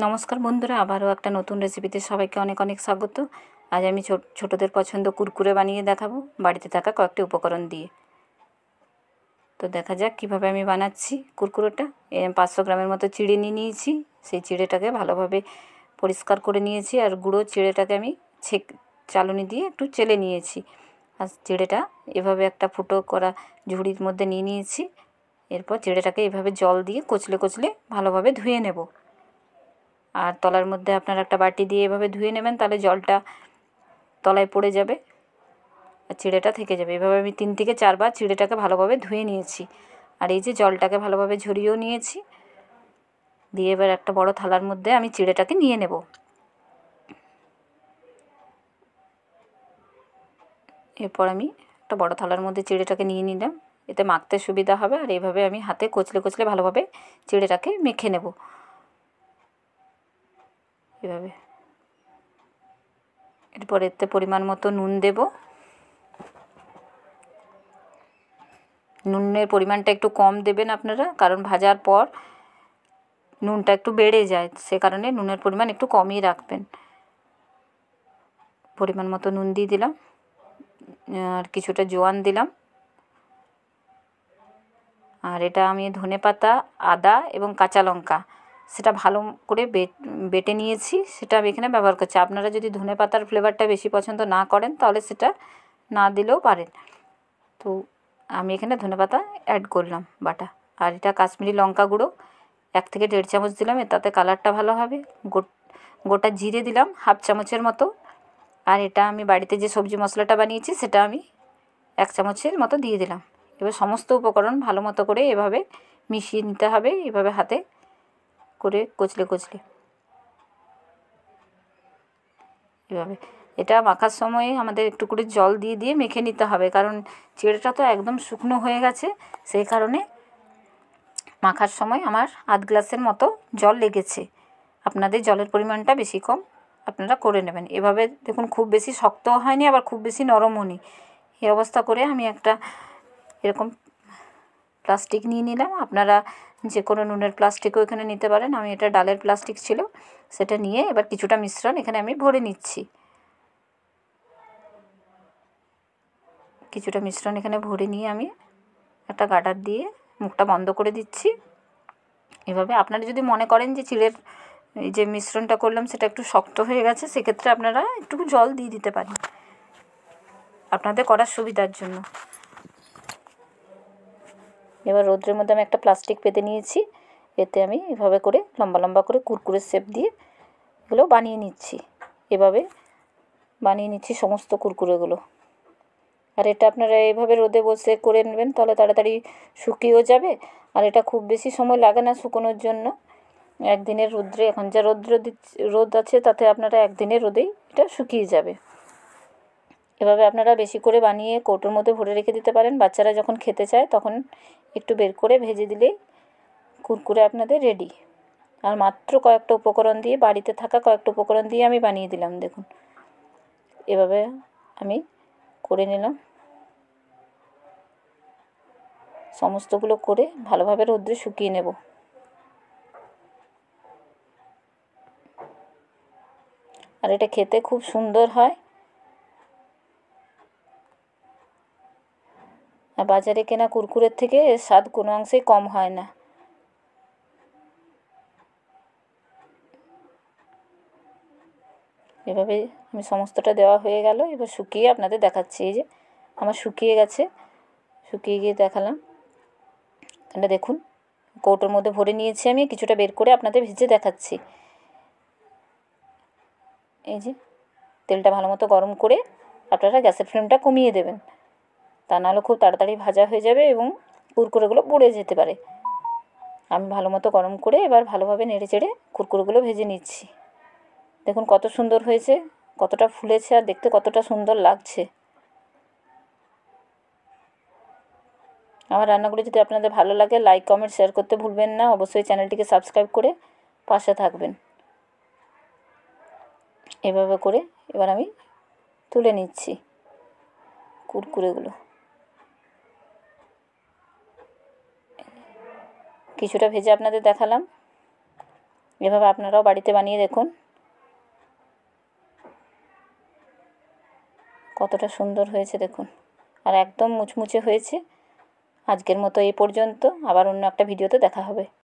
নমস্কার বন্ধুরা, আবারও একটা নতুন রেসিপিতে সবাইকে অনেক অনেক স্বাগত। আজ আমি ছোটদের পছন্দ কুরকুরে বানিয়ে দেখাবো বাড়িতে থাকা কয়েকটি উপকরণ দিয়ে। তো দেখা যাক কীভাবে আমি বানাচ্ছি কুরকুরেটা। 500 গ্রামের মতো চিড়ে নিয়েছি। সেই চিড়েটাকে ভালোভাবে পরিষ্কার করে নিয়েছি, আর গুঁড়ো চিড়েটাকে আমি চালুনি দিয়ে একটু চেলে নিয়েছি। আর চিড়েটা এভাবে একটা ফুটো করা ঝুড়ির মধ্যে নিয়েছি। এরপর চিড়েটাকে এভাবে জল দিয়ে কচলে কচলে ভালোভাবে ধুয়ে নেব। আর তলার মধ্যে আপনারা একটা বাটি দিয়ে এভাবে ধুয়ে নেবেন, তাহলে জলটা তলায় পড়ে যাবে আর চিড়েটা থেকে যাবে। এভাবে আমি 3 থেকে 4 বার চিড়েটাকে ভালোভাবে ধুয়ে নিয়েছি। আর এই যে জলটাকে ভালোভাবে ঝরিয়েও নিয়েছি। দিয়ে এবার একটা বড় থালার মধ্যে আমি চিড়েটাকে নিয়ে নেব। এরপর আমি একটা বড় থালার মধ্যে চিড়েটাকে নিয়ে নিলাম, এতে মাখতে সুবিধা হবে। আর এইভাবে আমি হাতে কচলে কচলে ভালোভাবে চিড়েটাকে মেখে নেব এভাবে। এরপর এতে পরিমাণ মতো নুন দেব। নুনের পরিমাণটা একটু কম দেবেন আপনারা, কারণ ভাজার পর নুনটা একটু বেড়ে যায়, সে কারণে নুনের পরিমাণ একটু কমই রাখবেন। পরিমাণ মতো নুন দিয়ে দিলাম, আর কিছুটা জোয়ান দিলাম। আর এটা আমি ধনেপাতা, আদা এবং কাঁচা লঙ্কা সেটা ভালো করে বেটে নিয়েছি, সেটা আমি এখানে ব্যবহার করছি। আপনারা যদি ধনেপাতার ফ্লেভারটা বেশি পছন্দ না করেন তাহলে সেটা না দিলেও পারেন। তো আমি এখানে ধনেপাতা অ্যাড করলাম বাটা। আর এটা কাশ্মীরি লঙ্কা গুঁড়ো 1 থেকে 1.5 চামচ দিলাম, তাতে কালারটা ভালো হবে। গোটা জিরে দিলাম 1/2 চামচের মতো। আর এটা আমি বাড়িতে যে সবজি মশলাটা বানিয়েছি সেটা আমি 1 চামচের মতো দিয়ে দিলাম। এবার সমস্ত উপকরণ ভালো মতো করে এভাবে মিশিয়ে নিতে হবে, এভাবে হাতে করে কচলে কচলে এভাবে। এটা মাখার সময় আমাদের একটু করে জল দিয়ে দিয়ে মেখে নিতে হবে, কারণ চিড়েটা তো একদম শুকনো হয়ে গেছে, সেই কারণে মাখার সময় আমার 1/2 গ্লাসের মতো জল লেগেছে। আপনাদের জলের পরিমাণটা বেশি কম আপনারা করে নেবেন। এভাবে দেখুন, খুব বেশি শক্তও হয়নি আবার খুব বেশি নরমও নেই। এই অবস্থা করে আমি একটা এরকম প্লাস্টিক নিয়ে নিলাম। আপনারা যে কোনো নুনের প্লাস্টিকও এখানে নিতে পারেন। আমি এটা ডালের প্লাস্টিক ছিল, সেটা নিয়ে এবার কিছুটা মিশ্রণ এখানে আমি ভরে নিচ্ছি। কিছুটা মিশ্রণ এখানে ভরে নিয়ে আমি একটা গার্ডার দিয়ে মুখটা বন্ধ করে দিচ্ছি। এভাবে আপনারা যদি মনে করেন যে চিড়ের এই যে মিশ্রণটা করলাম সেটা একটু শক্ত হয়ে গেছে, সেক্ষেত্রে আপনারা একটু জল দিয়ে দিতে পারেন আপনাদের করার সুবিধার জন্য। এবার রোদ্রের মধ্যে আমি একটা প্লাস্টিক পেতে নিয়েছি, এতে আমি এভাবে করে লম্বা লম্বা করে কুরকুরের শেপ দিয়ে এগুলো বানিয়ে নিচ্ছি। এভাবে বানিয়ে নিচ্ছি সমস্ত কুরকুরেগুলো। আর এটা আপনারা এইভাবে রোদে বসে করে নেবেন, তাহলে তাড়াতাড়ি শুকিয়েও যাবে। আর এটা খুব বেশি সময় লাগে না শুকোনোর জন্য। একদিনের রোদ্রে, এখন যা রোদ আছে তাতে আপনারা একদিনের রোদেই এটা শুকিয়ে যাবে। এভাবে আপনারা বেশি করে বানিয়ে কৌটোর মধ্যে ভরে রেখে দিতে পারেন। বাচ্চারা যখন খেতে চায় তখন একটু বের করে ভেজে দিলেই কুরকুরে আপনাদের রেডি। আর মাত্র কয়েকটা উপকরণ দিয়ে, বাড়িতে থাকা কয়েকটা উপকরণ দিয়ে আমি বানিয়ে দিলাম। দেখুন, এভাবে আমি করে নিলাম। সমস্তগুলো করে ভালোভাবে রোদ্রে শুকিয়ে নেব। আর এটা খেতে খুব সুন্দর হয়। আর বাজারে কেনা কুরকুরের থেকে এর স্বাদ কোনো অংশেই কম হয় না। এভাবে আমি সমস্তটা দেওয়া হয়ে গেল। এবার শুকিয়ে আপনাদের দেখাচ্ছি। এই যে আমার শুকিয়ে গেছে, শুকিয়ে গিয়ে দেখালাম। এটা দেখুন, কৌটোর মধ্যে ভরে নিয়েছি আমি, কিছুটা বের করে আপনাদের ভেজে দেখাচ্ছি। এই যে তেলটা ভালো মতো গরম করে আপনারা গ্যাসের ফ্লেমটা কমিয়ে দেবেন, তা নাহলে খুব তাড়াতাড়ি ভাজা হয়ে যাবে এবং কুরকুরেগুলো পুড়ে যেতে পারে। আমি ভালো মতো গরম করে এবার ভালোভাবে নেড়ে চেড়ে কুরকুরেগুলো ভেজে নিচ্ছি। দেখুন কত সুন্দর হয়েছে, কতটা ফুলেছে আর দেখতে কতটা সুন্দর লাগছে। আমার রান্নাগুলো যদি আপনাদের ভালো লাগে, লাইক কমেন্ট শেয়ার করতে ভুলবেন না। অবশ্যই চ্যানেলটিকে সাবস্ক্রাইব করে পাশে থাকবেন। এভাবে করে এবার আমি তুলে নিচ্ছি কুরকুরেগুলো। কিছুটা ভেজে আপনাদের দেখালাম। এভাবে আপনারাও বাড়িতে বানিয়ে দেখুন কতটা সুন্দর হয়েছে দেখুন, আর একদম মুচমুচে হয়েছে। আজকের মতো এই পর্যন্ত, আবার অন্য একটা ভিডিওতে দেখা হবে।